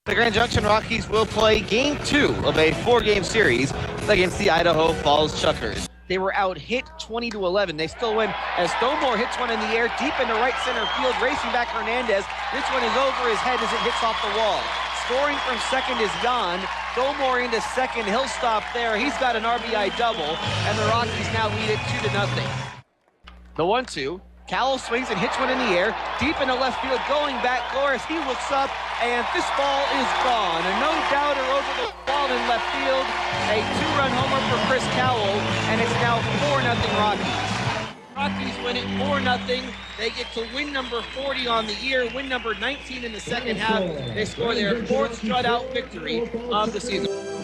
The Grand Junction Rockies will play Game 2 of a 4-game series against the Idaho Falls Chuckers. They were out hit 20-11. They still win as Thomore hits one in the air deep into right center field, racing back Hernandez. This one is over his head as it hits off the wall. Scoring from second is Jan. Thomore into second. He'll stop there. He's got an RBI double, and the Rockies now lead it 2-0. The 1-2. Cowell swings and hits one in the air, deep into left field, going back. Glorious, he looks up, and this ball is gone. A no-doubter over the wall in left field. A 2-run homer for Chris Cowell, and it's now 4-0 Rockies. Rockies win it 4-0. They get to win number 40 on the year, win number 19 in the second half. They score their 4th shutout victory of the season.